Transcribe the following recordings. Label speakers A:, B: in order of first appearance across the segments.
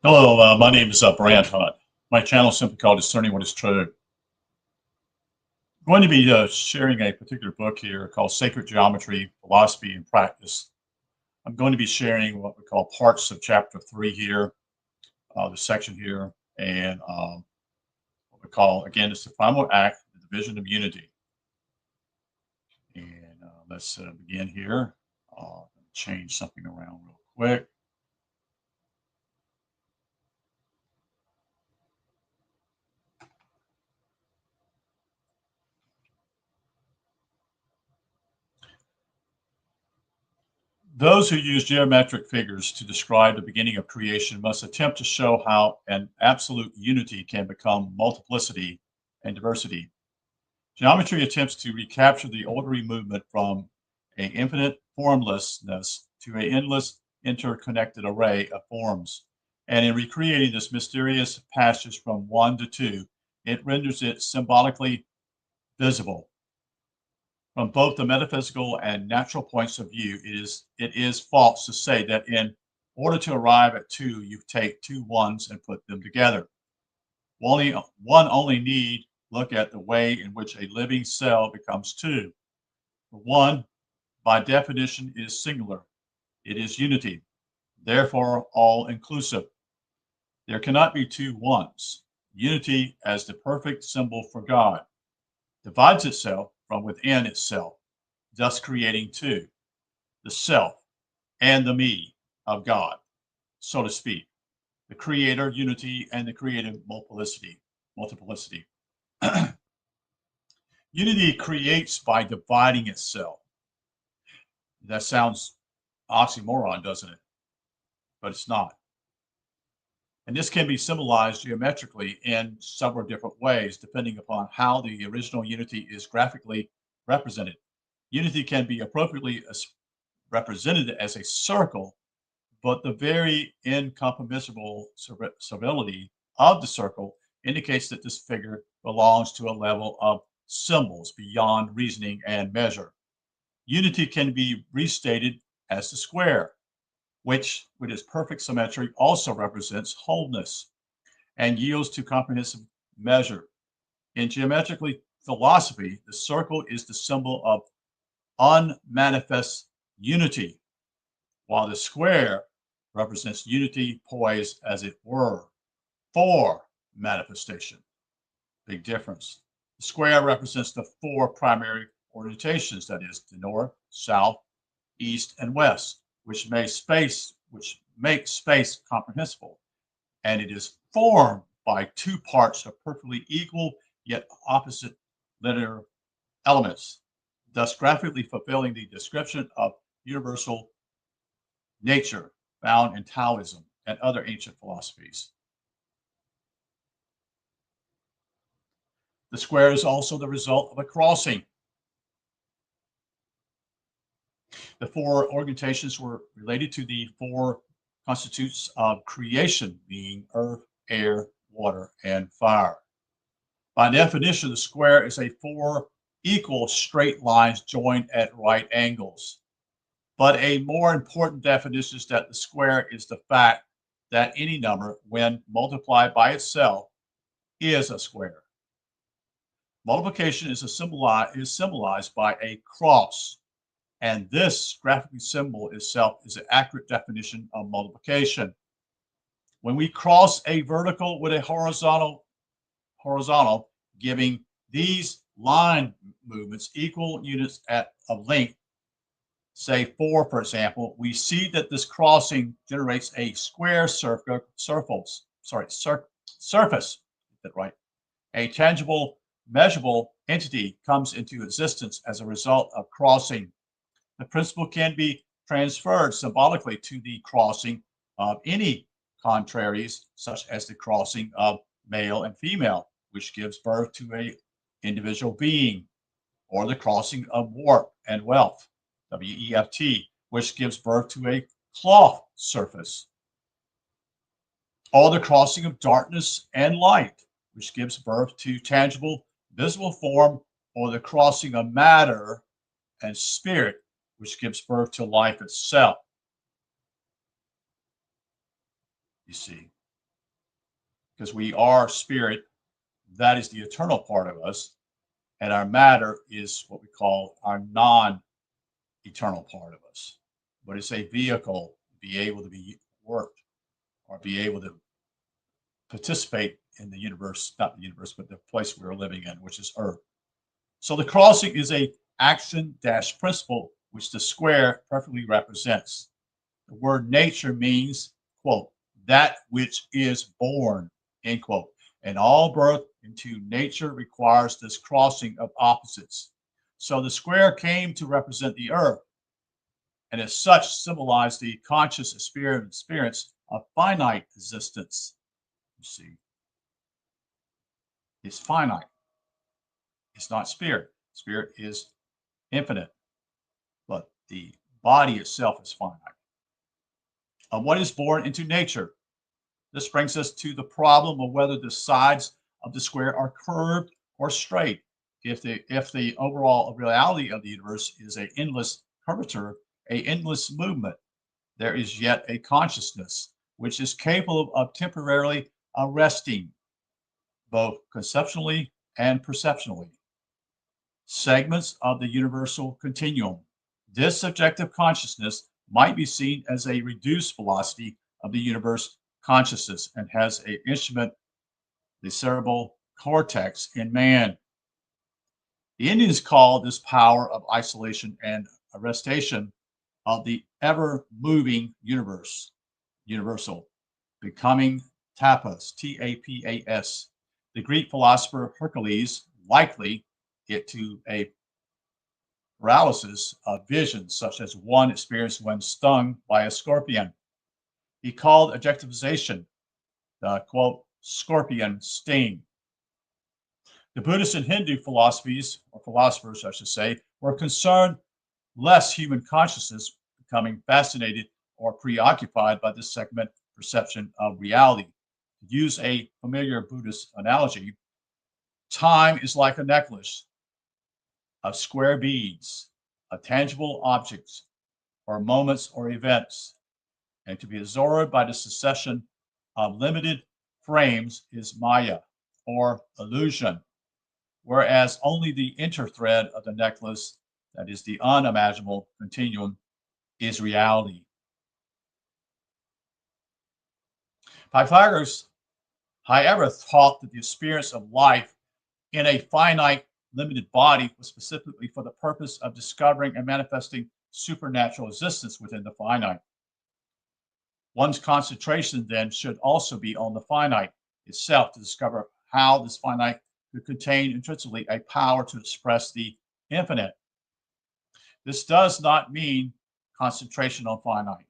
A: Hello, my name is Brand Hunt. My channel is simply called Discerning What is True. I'm going to be sharing a particular book here called Sacred Geometry, Philosophy, and Practice. I'm going to be sharing what we call parts of chapter 3 here, the section here, and what we call, again, it's the primal act, the division of unity. And let's begin here. Change something around real quick. Those who use geometric figures to describe the beginning of creation must attempt to show how an absolute unity can become multiplicity and diversity. Geometry attempts to recapture the orderly movement from an infinite formlessness to an endless interconnected array of forms. And in recreating this mysterious passage from one to two, it renders it symbolically visible. From both the metaphysical and natural points of view, it is false to say that in order to arrive at two, you take two ones and put them together. One only need look at the way in which a living cell becomes two. The one, by definition, is singular. It is unity, therefore all inclusive. There cannot be two ones. Unity, as the perfect symbol for God, divides itself from within itself, thus creating two, the self and the me of God, so to speak, the creator unity and the creative multiplicity. Unity creates by dividing itself. That sounds oxymoron, doesn't it? But it's not. And this can be symbolized geometrically in several different ways, depending upon how the original unity is graphically represented. Unity can be appropriately represented as a circle, but the very incomprehensible servility of the circle indicates that this figure belongs to a level of symbols beyond reasoning and measure. Unity can be restated as the square, which, with its perfect symmetry, also represents wholeness and yields to comprehensive measure. In geometrical philosophy, the circle is the symbol of unmanifest unity, while the square represents unity poised, as it were, for manifestation. Big difference. The square represents the four primary orientations, that is, the north, south, east, and west, which make space comprehensible, and it is formed by two parts of perfectly equal yet opposite linear elements, thus graphically fulfilling the description of universal nature found in Taoism and other ancient philosophies. The square is also the result of a crossing. The four orientations were related to the four constitutes of creation, being earth, air, water, and fire. By definition, the square is a four equal straight lines joined at right angles. But a more important definition is that the square is the fact that any number, when multiplied by itself, is a square. Multiplication is symbolized by a cross, and this graphic symbol itself is an accurate definition of multiplication. When we cross a vertical with a horizontal, giving these line movements equal units of length, say 4, for example, we see that this crossing generates a square surface. Get that right. A tangible, measurable entity comes into existence as a result of crossing. The principle can be transferred symbolically to the crossing of any contraries, such as the crossing of male and female, which gives birth to an individual being, or the crossing of warp and weft, WEFT, which gives birth to a cloth surface, or the crossing of darkness and light, which gives birth to tangible, visible form, or the crossing of matter and spirit, which gives birth to life itself. You see, because we are spirit. That is the eternal part of us. And our matter is what we call our non-eternal part of us. But it's a vehicle to be able to be worked or be able to participate in the universe, not the universe, but the place we're living in, which is Earth. So the crossing is a action dash principle, which the square perfectly represents. The word nature means, quote, that which is born, end quote. And all birth into nature requires this crossing of opposites. So the square came to represent the earth, and as such symbolized the conscious experience of finite existence. You see, it's finite. It's not spirit. Spirit is infinite, but the body itself is finite. What is born into nature? This brings us to the problem of whether the sides of the square are curved or straight. If the overall reality of the universe is an endless curvature, a endless movement, there is yet a consciousness which is capable of temporarily arresting, both conceptually and perceptually, segments of the universal continuum. This subjective consciousness might be seen as a reduced velocity of the universe consciousness and has an instrument, the cerebral cortex in man. The Indians call this power of isolation and arrestation of the ever moving universe, universal, becoming tapas, T A P A S. The Greek philosopher Hercules likely it to a paralysis of vision, such as one experienced when stung by a scorpion. He called objectivization the quote, scorpion sting. The Buddhist and Hindu philosophies, or philosophers, I should say, were concerned less human consciousness becoming fascinated or preoccupied by this segment perception of reality. To use a familiar Buddhist analogy, time is like a necklace of square beads, of tangible objects, or moments or events, and to be absorbed by the succession of limited frames is Maya, or illusion, whereas only the interthread of the necklace, that is the unimaginable continuum, is reality. Pythagoras, however, thought that the experience of life in a finite, limited body was specifically for the purpose of discovering and manifesting supernatural existence within the finite. One's concentration then should also be on the finite itself to discover how this finite could contain intrinsically a power to express the infinite. This does not mean concentration on finite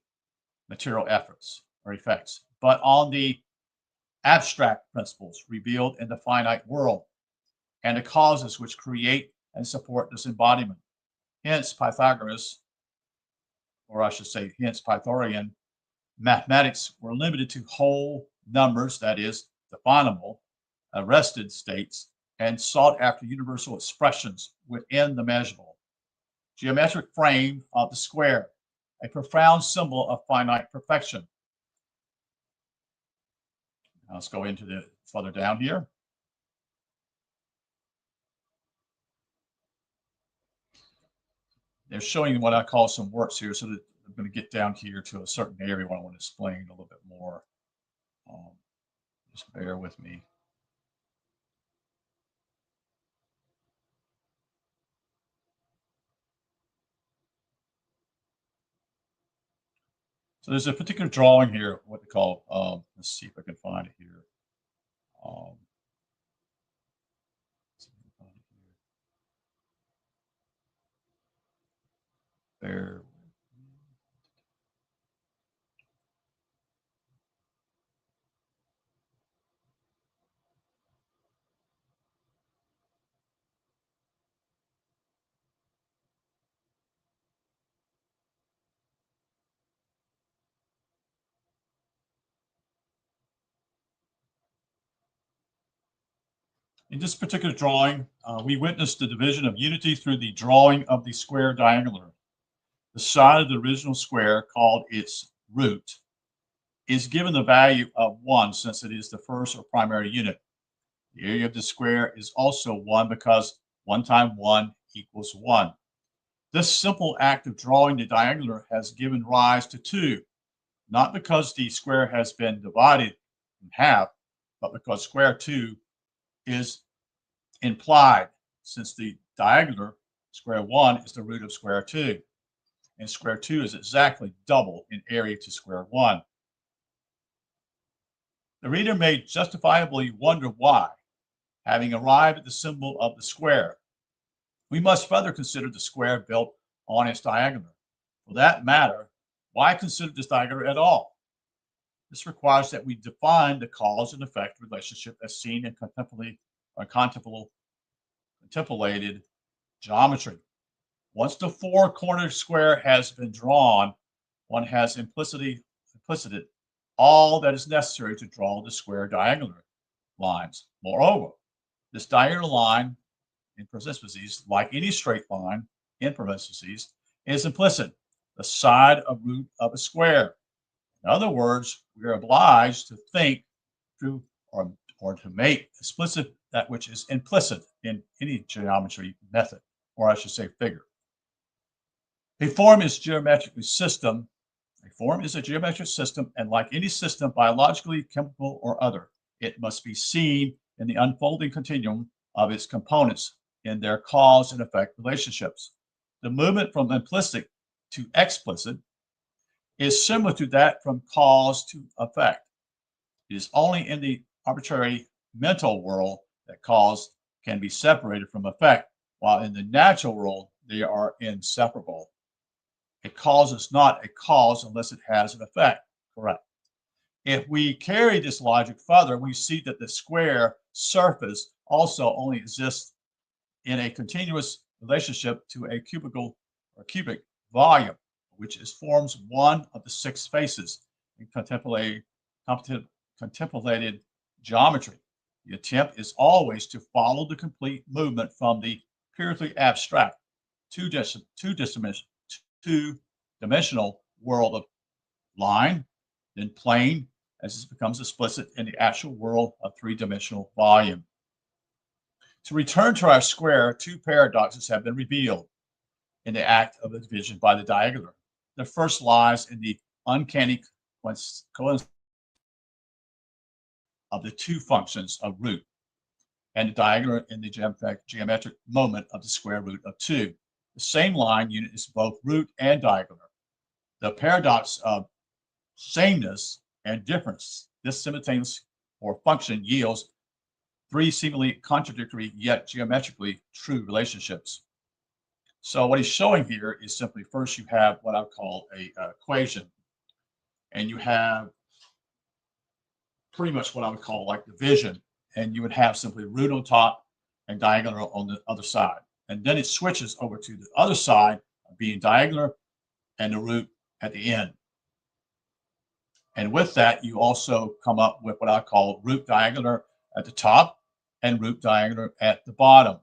A: material efforts or effects, but on the abstract principles revealed in the finite world and the causes which create and support this embodiment. Hence, Pythagoras, or I should say, hence Pythagorean mathematics were limited to whole numbers, that is, definable, arrested states, and sought after universal expressions within the measurable. Geometric frame of the square, a profound symbol of finite perfection. Now let's go into the further down here. They're showing what I call some works here, so that I'm going to get down here to a certain area where I want to explain a little bit more. Just bear with me. So there's a particular drawing here, what they call, let's see if I can find it here. Um, Bear. In this particular drawing, we witnessed the division of unity through the drawing of the square diagonal. The side of the original square called its root is given the value of 1 since it is the first or primary unit. The area of the square is also 1 because 1 times 1 equals 1. This simple act of drawing the diagonal has given rise to 2, not because the square has been divided in half, but because square 2 is implied, since the diagonal square 1 is the root of square 2, and square 2 is exactly double in area to square 1. The reader may justifiably wonder why, having arrived at the symbol of the square, we must further consider the square built on its diagonal. For that matter, why consider this diagonal at all? This requires that we define the cause and effect relationship as seen in contemplated geometry. Once the four-cornered square has been drawn, one has implicated all that is necessary to draw the square diagonal lines. Moreover, this diagonal line, in parentheses, like any straight line, in parentheses, is implicit, the side of root of a square. In other words, we are obliged to think through or to make explicit that which is implicit in any geometry method, or I should say figure. A form is a geometric system, and like any system, biologically, chemical, or other, it must be seen in the unfolding continuum of its components in their cause and effect relationships. The movement from implicit to explicit is similar to that from cause to effect. It is only in the arbitrary mental world that cause can be separated from effect, while in the natural world they are inseparable. A cause is not a cause unless it has an effect. Correct. If we carry this logic further, we see that the square surface also only exists in a continuous relationship to a cubic volume, which forms one of the 6 faces in contemplated geometry. The attempt is always to follow the complete movement from the purely abstract two-dimensional world of line, then plane, as it becomes explicit in the actual world of 3-dimensional volume. To return to our square, 2 paradoxes have been revealed in the act of the division by the diagonal. The first lies in the uncanny coincidence of the 2 functions of root and the diagonal in the geometric moment of the square root of 2. The same line unit is both root and diagonal. The paradox of sameness and difference, this simultaneous or function yields 3 seemingly contradictory yet geometrically true relationships. So what he's showing here is simply, first you have what I call a equation, and you have pretty much what I would call like division, and you would have simply root on top and diagonal on the other side. And then it switches over to the other side, being diagonal and the root at the end. And with that, you also come up with what I call root diagonal at the top and root diagonal at the bottom.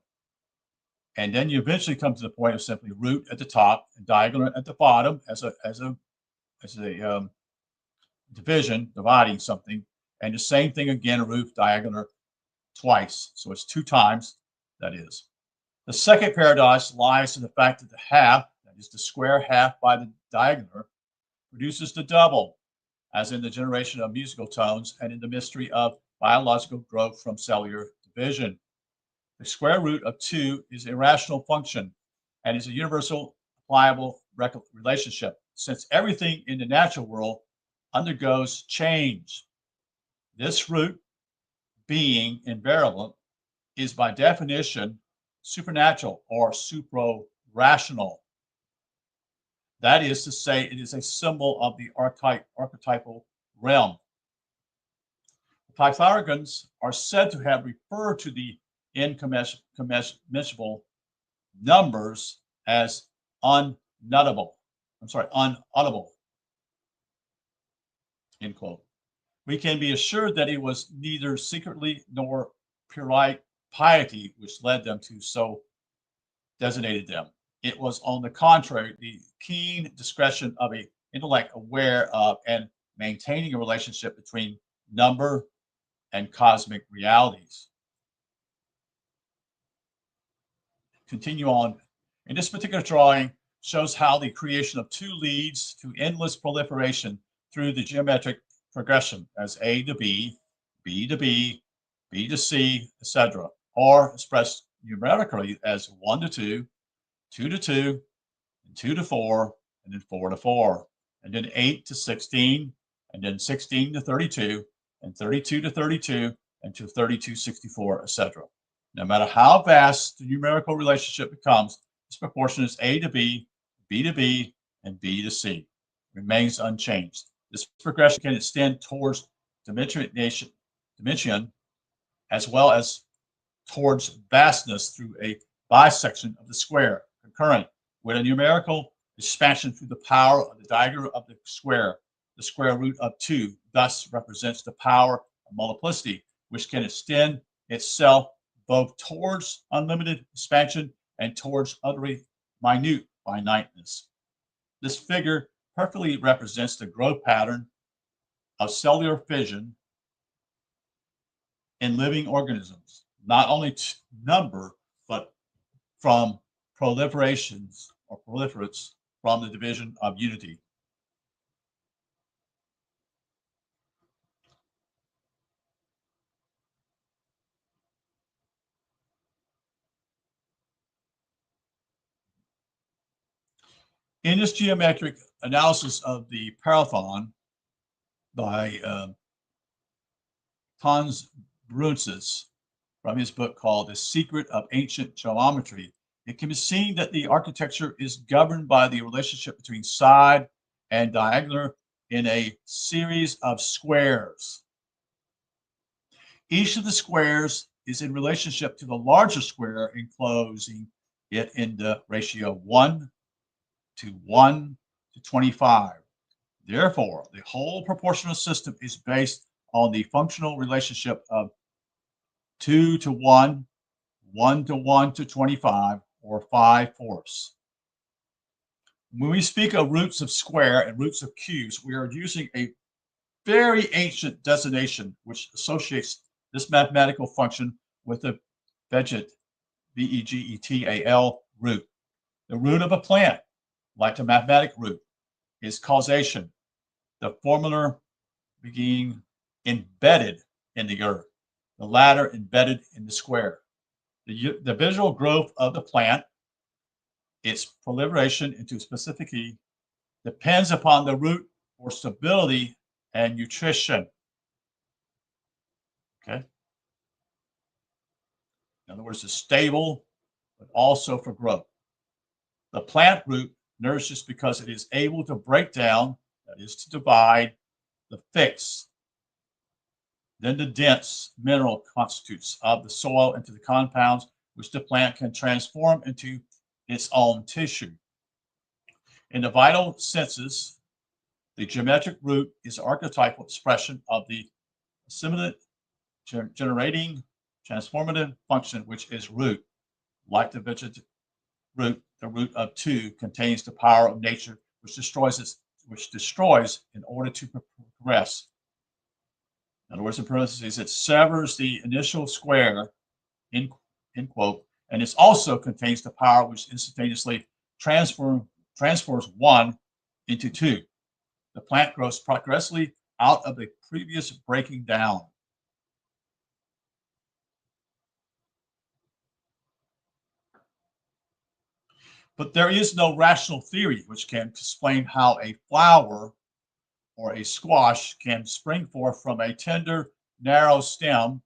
A: And then you eventually come to the point of simply root at the top and diagonal at the bottom as a division, dividing something. And the same thing again, a root diagonal twice. So it's 2 times, that is. The second paradox lies in the fact that the half, that is the square half by the diagonal, produces the double, as in the generation of musical tones and in the mystery of biological growth from cellular division. The square root of 2 is a rational function and is a universal applicable relationship, since everything in the natural world undergoes change. This root, being invariable, is by definition supernatural or supra-rational. That is to say, it is a symbol of the archetypal realm. The Pythagoreans are said to have referred to the incommensurable numbers as unaudible. End quote. We can be assured that it was neither secretly nor pure piety which led them to so designated them. It was, on the contrary, the keen discretion of an intellect aware of and maintaining a relationship between number and cosmic realities. Continue on. In this particular drawing shows how the creation of two leads to endless proliferation through the geometric progression as A to B, B to B, B to C, etc., or expressed numerically as 1 to 2, 2 to 2, and 2 to 4, and then 4 to 4, and then 8 to 16, and then 16 to 32, and 32 to 32, and to 32, 64, etc. No matter how vast the numerical relationship becomes, this proportion is A to B, B to B, and B to C. Remains unchanged. This progression can extend towards dimension as well as towards vastness through a bisection of the square, concurrent with a numerical expansion through the power of the diagonal of the square root of 2 thus represents the power of multiplicity, which can extend itself both towards unlimited expansion and towards utterly minute finiteness. This figure perfectly represents the growth pattern of cellular fission in living organisms, not only number, but from proliferations or proliferates from the division of unity. In this geometric analysis of the parathon by Hans Brunswick from his book called The Secret of Ancient Geometry, it can be seen that the architecture is governed by the relationship between side and diagonal in a series of squares. Each of the squares is in relationship to the larger square, enclosing it in the ratio 1 to 1 to 25. Therefore, the whole proportional system is based on the functional relationship of 2 to 1, 1 to 1 to 25, or 5/4. When we speak of roots of square and roots of cubes, we are using a very ancient designation which associates this mathematical function with the vegetal, vegetal root. The root of a plant, like the mathematic root, is causation, the formula being embedded in the earth, the latter embedded in the square. The visual growth of the plant, its proliferation into specificity, depends upon the root for stability and nutrition. Okay. In other words, it's stable, but also for growth. The plant root nourishes because it is able to break down, that is to divide, the fixed, then the dense mineral constitutes of the soil into the compounds which the plant can transform into its own tissue. In the vital senses, the geometric root is an archetypal expression of the assimilative, generating, transformative function, which is root. Like the vegetal root, the root of 2 contains the power of nature, which destroys in order to progress. In other words, in parentheses, it severs the initial square, in quote, and it also contains the power which instantaneously transforms 1 into 2. The plant grows progressively out of the previous breaking down. But there is no rational theory which can explain how a flower or a squash can spring forth from a tender, narrow stem,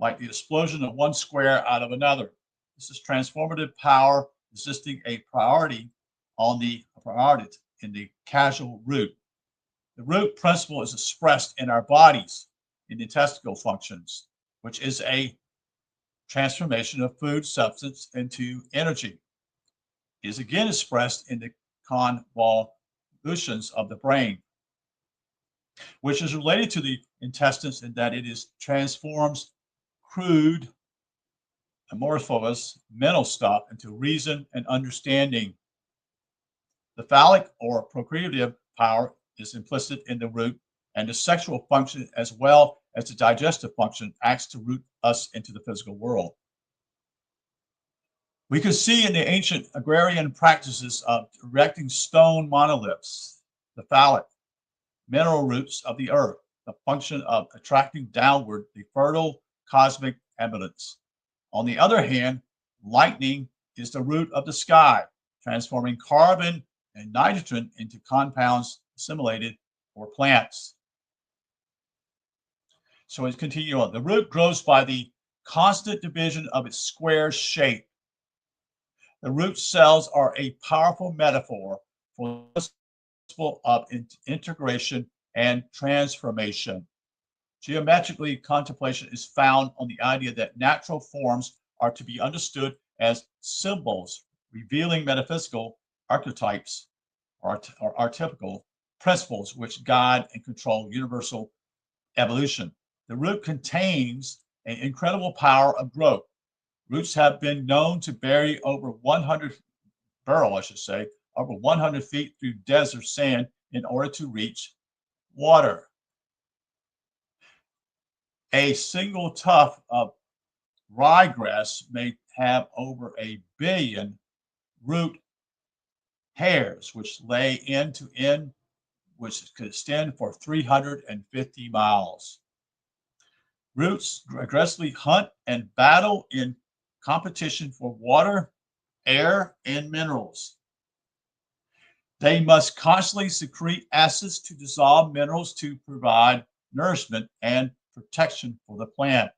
A: like the explosion of one square out of another. This is transformative power existing a priority in the causal root. The root principle is expressed in our bodies in the intestinal functions, which is a transformation of food substance into energy. It is again expressed in the convolutions of the brain, which is related to the intestines in that it transforms crude, amorphous mental stuff into reason and understanding. The phallic or procreative power is implicit in the root and the sexual function as well as the digestive function acts to root us into the physical world. We can see in the ancient agrarian practices of erecting stone monoliths, the phallic, mineral roots of the earth, the function of attracting downward the fertile cosmic evidence. On the other hand, lightning is the root of the sky, transforming carbon and nitrogen into compounds assimilated for plants. So let's continue on. The root grows by the constant division of its square shape. The root cells are a powerful metaphor for the principle of integration and transformation. Geometrically, contemplation is found on the idea that natural forms are to be understood as symbols, revealing metaphysical archetypes or archetypical principles which guide and control universal evolution. The root contains an incredible power of growth. Roots have been known to bury over 100 burrow, I should say, over 100 feet through desert sand in order to reach water. A single tuft of ryegrass may have over a billion root hairs, which lay end to end, which could extend for 350 miles. Roots aggressively hunt and battle in competition for water, air, and minerals. They must constantly secrete acids to dissolve minerals to provide nourishment and protection for the plant.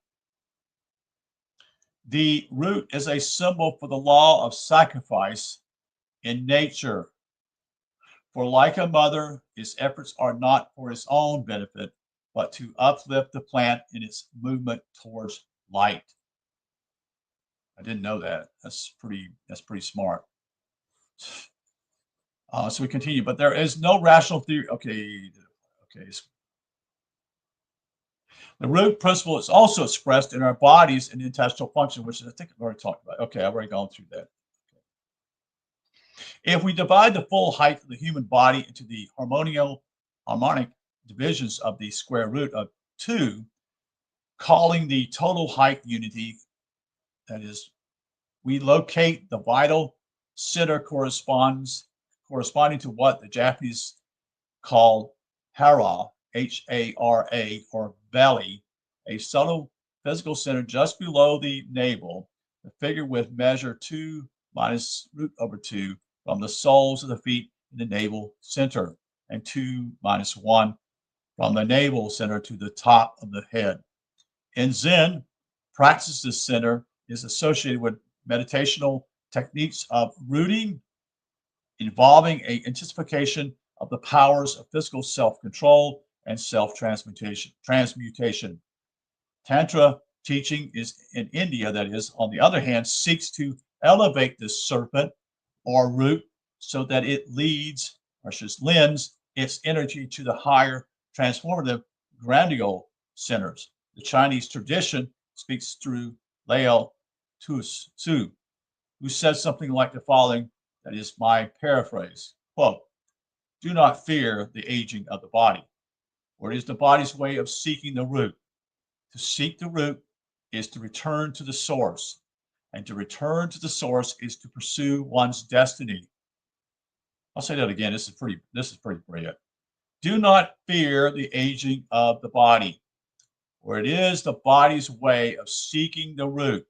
A: The root is a symbol for the law of sacrifice in nature. For like a mother, its efforts are not for its own benefit, but to uplift the plant in its movement towards light. I didn't know that. That's pretty smart. So we continue, but there is no rational theory. Okay. The root principle is also expressed in our bodies and intestinal function, which I think I've already talked about. Okay, I've already gone through that. If we divide the full height of the human body into the harmonic divisions of the square root of 2, calling the total height unity, that is, we locate the vital center corresponding to what the Japanese call hara, H-A-R-A, or belly, a subtle physical center just below the navel. The figure with measure 2 minus root over 2 from the soles of the feet in the navel center, and 2 minus 1 from the navel center to the top of the head. In Zen, practice this center is associated with meditational techniques of rooting, involving a intensification of the powers of physical self-control and self-transmutation. Tantra teaching is in India, that is, on the other hand, seeks to elevate this serpent or root so that it lends its energy to the higher transformative grandial centers. The Chinese tradition speaks through Lao Tzu, who says something like the following, that is my paraphrase, quote, "Do not fear the aging of the body, for it is the body's way of seeking the root. To seek the root is to return to the source, and to return to the source is to pursue one's destiny." I'll say that again. This is pretty brilliant. Do not fear the aging of the body, for it is the body's way of seeking the root.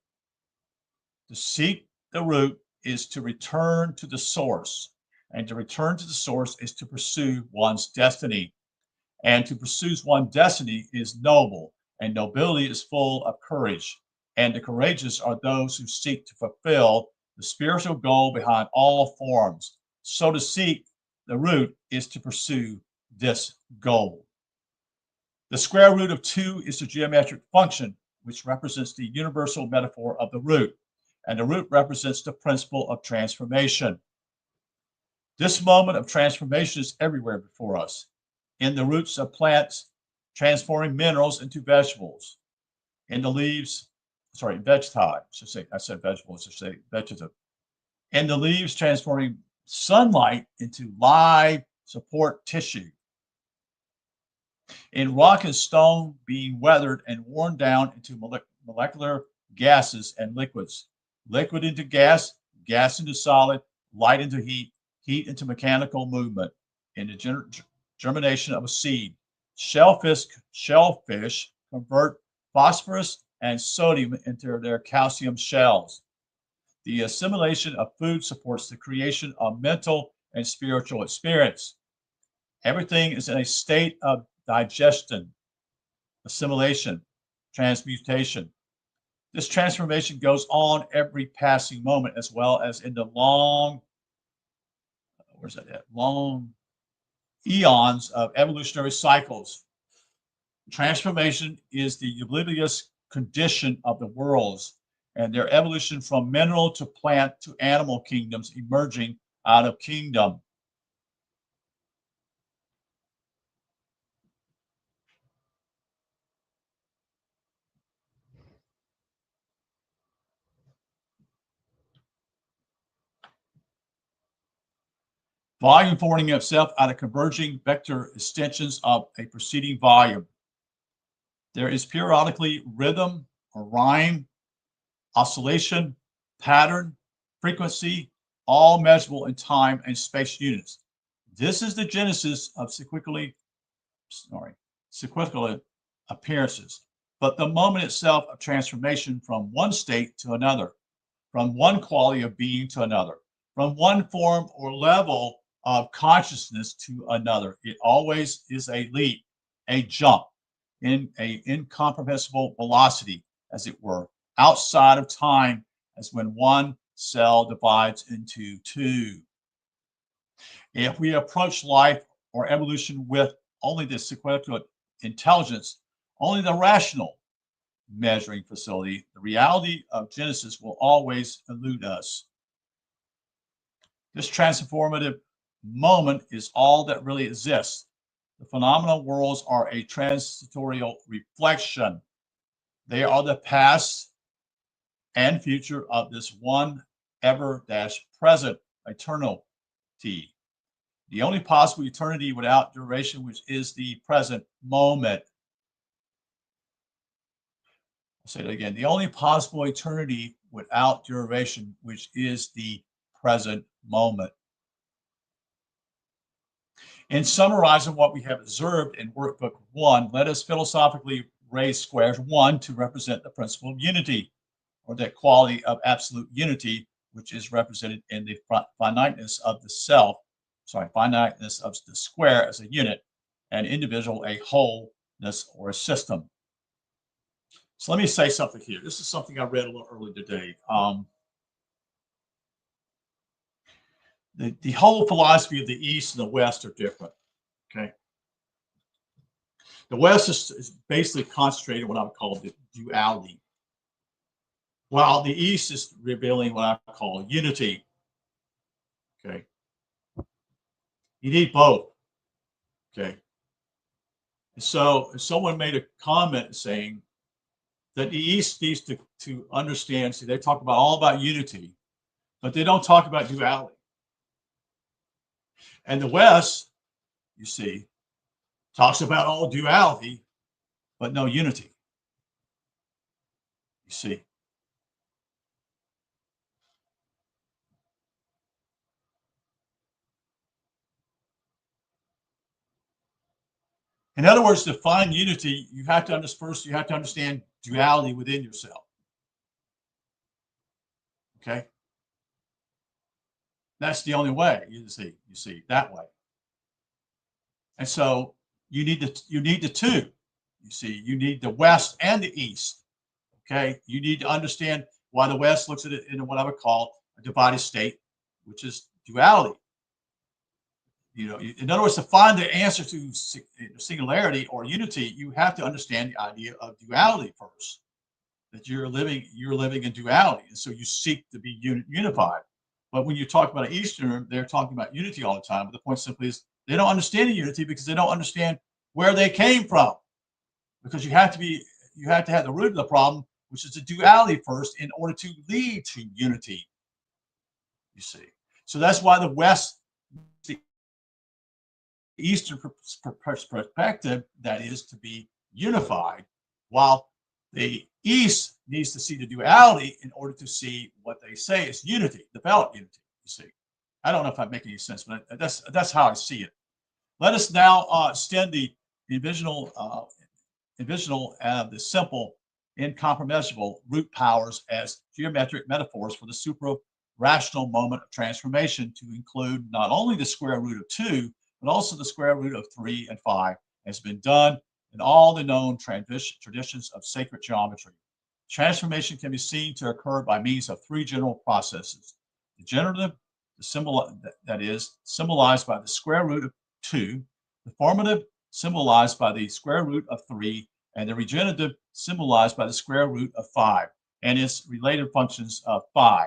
A: To seek the root is to return to the source, and to return to the source is to pursue one's destiny. And to pursue one's destiny is noble, and nobility is full of courage. And the courageous are those who seek to fulfill the spiritual goal behind all forms. So to seek the root is to pursue this goal. The square root of 2 is the geometric function, which represents the universal metaphor of the root, and the root represents the principle of transformation. This moment of transformation is everywhere before us, in the roots of plants, transforming minerals into vegetables, in the leaves, vegetative, I said vegetables, I should say vegetative, in the leaves, transforming sunlight into live support tissue. In rock and stone being weathered and worn down into molecular gases and liquids, liquid into gas, gas into solid, light into heat, heat into mechanical movement, in the germination of a seed. Shellfish convert phosphorus and sodium into their calcium shells. The assimilation of food supports the creation of mental and spiritual experience. Everything is in a state of digestion, assimilation, transmutation. This transformation goes on every passing moment, as well as in the long, where's that at? Long eons of evolutionary cycles. Transformation is the oblivious condition of the worlds and their evolution from mineral to plant to animal kingdoms emerging out of kingdom. Volume forming itself out of converging vector extensions of a preceding volume. There is periodically rhythm or rhyme, oscillation, pattern, frequency, all measurable in time and space units. This is the genesis of cyclical appearances, but the moment itself of transformation from one state to another, from one quality of being to another, from one form or level of consciousness to another. It always is a leap, a jump in a incomprehensible velocity, as it were, outside of time, as when one cell divides into two. If we approach life or evolution with only the sequential intelligence, only the rational measuring facility, the reality of Genesis will always elude us. This transformative moment is all that really exists. The phenomenal worlds are a transitorial reflection. They are the past and future of this one ever-present eternity. The only possible eternity without duration, which is the present moment. I'll say it again. The only possible eternity without duration, which is the present moment. In summarizing what we have observed in Workbook 1, let us philosophically raise squares 1 to represent the principle of unity, or that quality of absolute unity, which is represented in the finiteness of the self, finiteness of the square as a unit, and individual a wholeness or a system. So let me say something here. This is something I read a little earlier today. The whole philosophy of the East and the West are different. Okay. The West is basically concentrated on what I would call the duality, while the East is revealing what I call unity. Okay. You need both. Okay. And so someone made a comment saying that the East needs to understand, see, they talk about all about unity, but they don't talk about duality. And the West, you see, talks about all duality, but no unity. You see. In other words, to find unity, you have to understand duality within yourself. Okay. That's the only way, you see that way. And so you need the two. You see, you need the West and the East. Okay. You need to understand why the West looks at it in what I would call a divided state, which is duality. You know, in other words, to find the answer to singularity or unity, you have to understand the idea of duality first. That you're living in duality, and so you seek to be unified. But when you talk about an Easterner, they're talking about unity all the time. But the point simply is they don't understand the unity because they don't understand where they came from. Because you have to have the root of the problem, which is the duality first, in order to lead to unity. You see, so that's why the West Eastern perspective, that is to be unified, while the East needs to see the duality in order to see what they say is unity, develop unity. You see, I don't know if I'm making any sense, but that's how I see it. Let us now extend the envisional, the simple, incomprehensible root powers as geometric metaphors for the supra-rational moment of transformation to include not only the square root of 2, but also the square root of 3 and 5, has been done in all the known traditions of sacred geometry. Transformation can be seen to occur by means of 3 general processes. The generative, that is, symbolized by the square root of 2, the formative, symbolized by the square root of 3, and the regenerative, symbolized by the square root of 5, and its related functions of phi,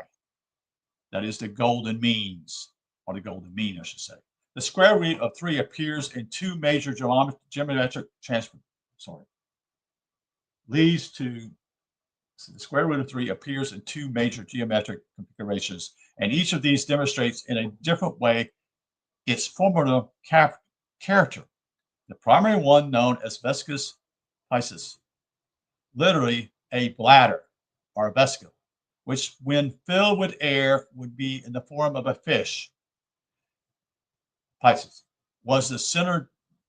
A: that is the golden means, or the golden mean, I should say. The square root of 3 appears in 2 major geometric leads to, so the square root of 3 appears in 2 major geometric configurations, and each of these demonstrates in a different way its formative character. The primary one, known as vesicus piscis, literally a bladder or a vesicle, which when filled with air would be in the form of a fish. Pisces was the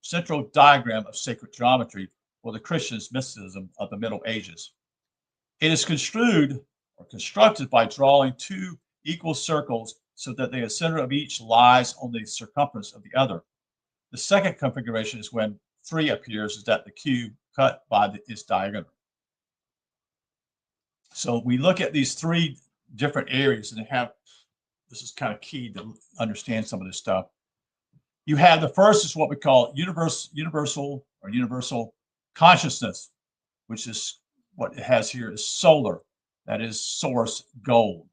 A: central diagram of sacred geometry for the Christian's mysticism of the Middle Ages. It is constructed by drawing 2 equal circles so that the center of each lies on the circumference of the other. The second configuration is when 3 appears, is that the cube cut by its diagonal. So we look at these 3 different areas, and this is kind of key to understand some of this stuff. You have the first is what we call universal consciousness, which is what it has here is solar, that is source gold,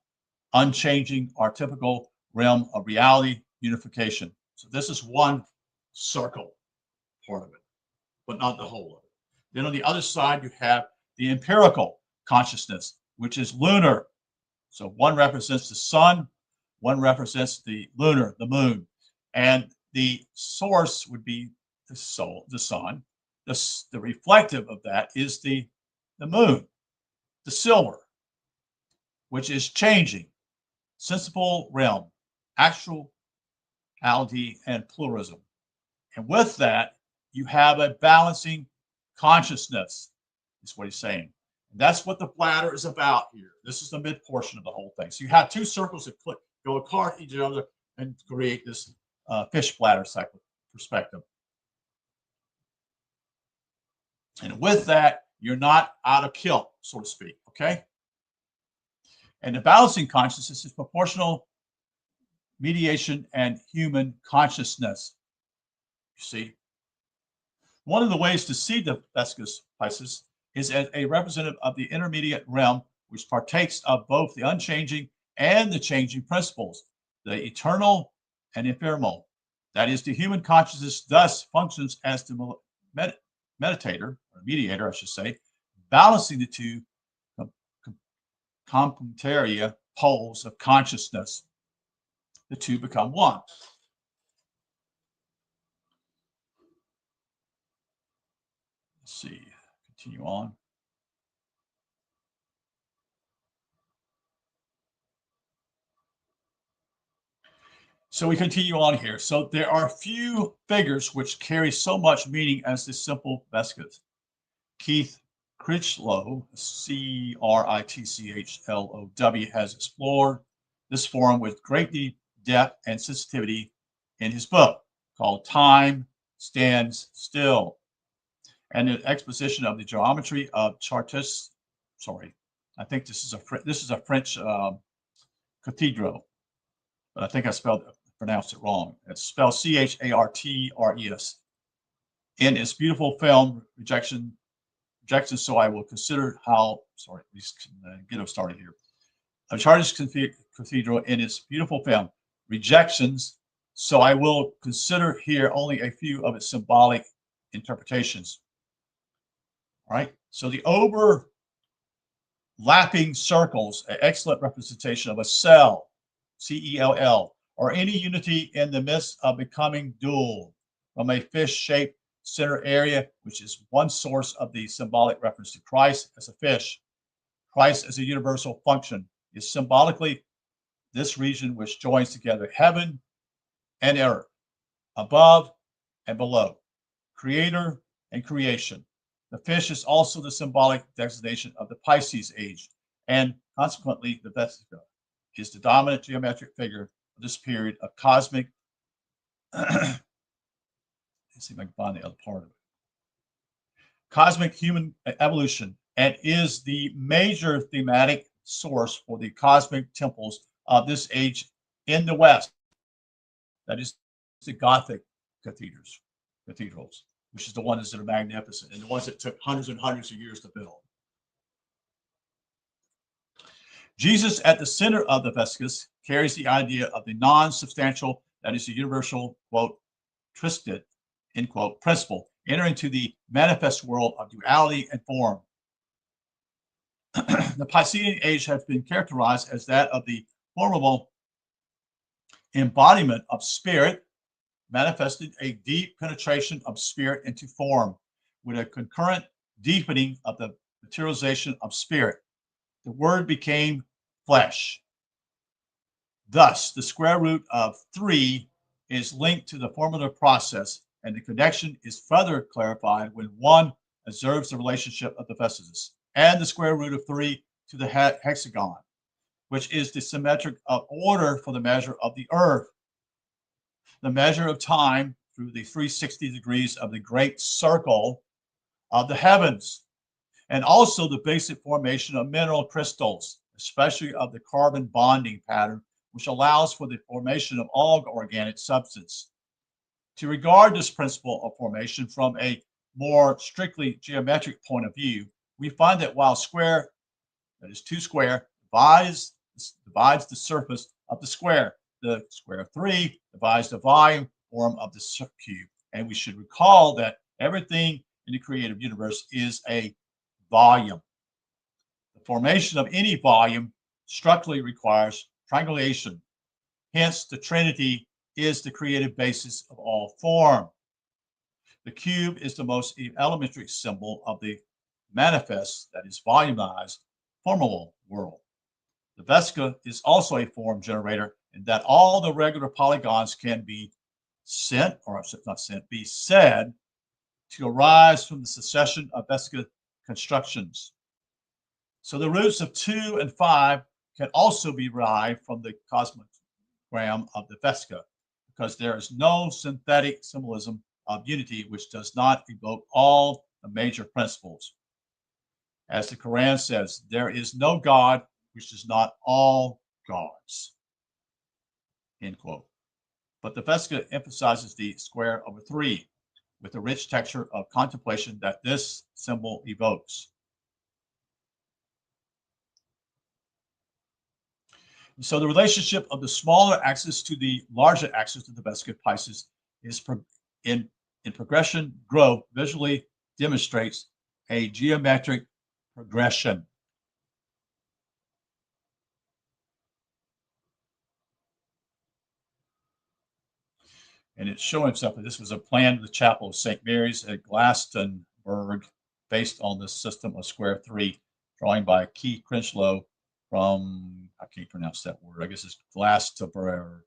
A: unchanging, archetypical realm of reality, unification. So this is one circle part of it, but not the whole of it. Then on the other side, you have the empirical consciousness, which is lunar. So one represents the sun, one represents the lunar, the moon, and the source would be the sun. The reflective of that is the moon, the silver, which is changing, sensible realm, actuality, and pluralism. And with that, you have a balancing consciousness, is what he's saying. And that's what the bladder is about here. This is the mid portion of the whole thing. So you have 2 circles that go apart each other and create this fish bladder cycle perspective. And with that, you're not out of kilt, so to speak, okay? And the balancing consciousness is proportional mediation and human consciousness. You see, one of the ways to see the vesicus piscis is as a representative of the intermediate realm, which partakes of both the unchanging and the changing principles, the eternal and ephemeral. That is, the human consciousness thus functions as the meditator, or mediator, I should say, balancing the 2 complementary poles of consciousness. The 2 become one. Let's see, continue on. So we continue on here. So there are few figures which carry so much meaning as the simple vesicus. Keith Critchlow, Critchlow, has explored this form with great depth and sensitivity in his book called Time Stands Still, and an exposition of the geometry of Chartist. Sorry, I think this is a French cathedral, but I think I pronounced it wrong. It's spelled Chartres. In its beautiful film, Rejection. So I will consider how. Sorry, let's get us started here. Chartres Cathedral in its beautiful film, Rejections. So I will consider here only a few of its symbolic interpretations. All right. So the overlapping circles, an excellent representation of a cell, CELL, or any unity in the midst of becoming dual. from a fish-shaped center area, which is one source of the symbolic reference to Christ as a fish. Christ as a universal function is symbolically this region which joins together heaven and earth, above and below, creator and creation. The fish is also the symbolic designation of the Pisces age, and consequently, the Vesica is the dominant geometric figure of this period of cosmic. Let's see if I can find the other part of it. Cosmic human evolution, and is the major thematic source for the cosmic temples of this age in the West. That is the Gothic cathedrals, which is the ones that are magnificent and the ones that took hundreds and hundreds of years to build. Jesus at the center of the Vesicas carries the idea of the non-substantial, that is the universal, quote, twisted, end quote, principle, entering into the manifest world of duality and form. The Piscean age has been characterized as that of the formable embodiment of spirit, manifested a deep penetration of spirit into form, with a concurrent deepening of the materialization of spirit. The word became flesh. Thus, the square root of 3 is linked to the formative process, and the connection is further clarified when one observes the relationship of the Vesitas and the square root of 3 to the hexagon, which is the symmetric of order for the measure of the earth, the measure of time through the 360 degrees of the great circle of the heavens, and also the basic formation of mineral crystals, especially of the carbon bonding pattern, which allows for the formation of all organic substance. To regard this principle of formation from a more strictly geometric point of view, we find that while square, that is 2 square, divides the surface of the square, the square of 3 divides the volume form of the cube. And we should recall that everything in the creative universe is a volume. The formation of any volume structurally requires triangulation. Hence, the Trinity is the creative basis of all form. The cube is the most elementary symbol of the manifest, that is volumized, formable world. The Vesica is also a form generator in that all the regular polygons can be sent, or not sent, be said to arise from the succession of Vesica constructions. So the roots of 2 and 5 can also be derived from the cosmogram of the Vesica, because there is no synthetic symbolism of unity which does not evoke all the major principles. As the Quran says, there is no God which is not all gods, end quote. But the Vesica emphasizes the square over 3 with the rich texture of contemplation that this symbol evokes. So the relationship of the smaller axis to the larger axis of the Vesica Pisces is in progression growth visually demonstrates a geometric progression. And it's showing something. This was a plan of the Chapel of St. Mary's at Glastonbury based on the system of square 3, drawing by Keith Crenchlow from, I can't pronounce that word, I guess it's Glastonbury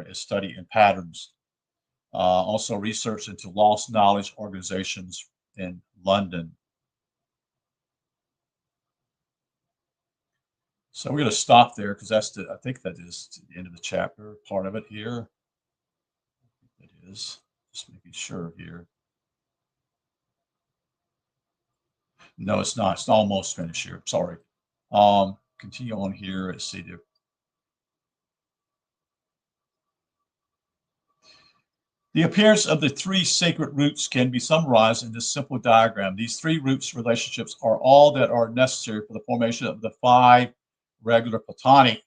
A: is study in patterns. Also research into lost knowledge organizations in London. So we're going to stop there because that's I think that is the end of the chapter, part of it here. It is, just making sure here. No, it's not. It's almost finished here. Sorry. Continue on here. Let's see. The appearance of the 3 sacred roots can be summarized in this simple diagram. These 3 roots relationships are all that are necessary for the formation of the 5 regular platonic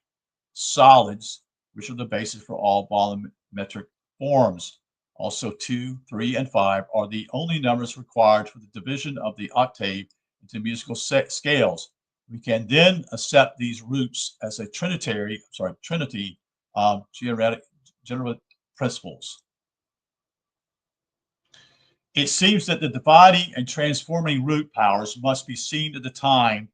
A: solids, which are the basis for all volumetric forms. Also, 2, 3, and 5 are the only numbers required for the division of the octave into musical scales. We can then accept these roots as a trinity of general principles. It seems that the dividing and transforming root powers must be seen at the time.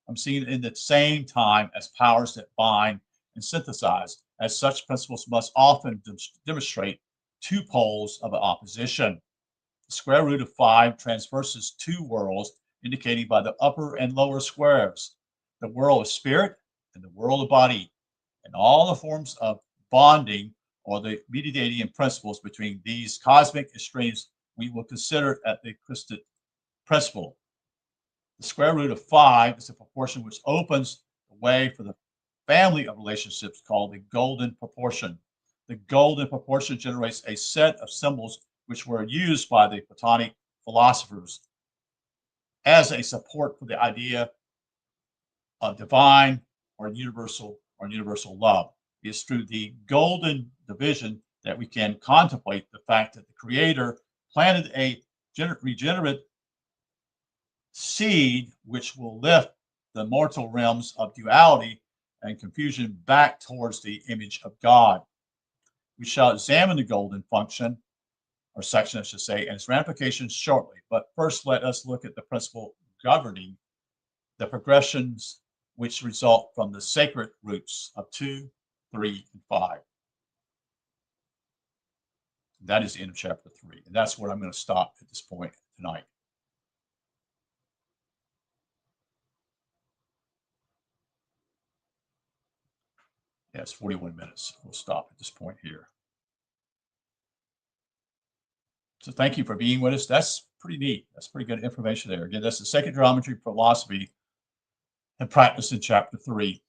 A: I'm seeing in the same time as powers that bind and synthesize, as such principles must often demonstrate two poles of opposition. The square root of 5 transverses two worlds, indicating by the upper and lower squares the world of spirit and the world of body, and all the forms of bonding or the mediating principles between these cosmic extremes we will consider at the Christic principle. The square root of 5 is a proportion which opens the way for the family of relationships called the golden proportion. The golden proportion generates a set of symbols which were used by the Platonic philosophers as a support for the idea of divine or universal love. It is through the golden division that we can contemplate the fact that the Creator planted a regenerate seed which will lift the mortal realms of duality and confusion back towards the image of God. We shall examine the golden function, or section, I should say, and its ramifications shortly. But first, let us look at the principle governing the progressions which result from the sacred roots of 2, 3, and 5. That is the end of chapter 3. And that's where I'm going to stop at this point tonight. Yeah, it's 41 minutes. We'll stop at this point here. So thank you for being with us. That's pretty neat. That's pretty good information there. Again, that's the second geometry philosophy and practice in chapter 3.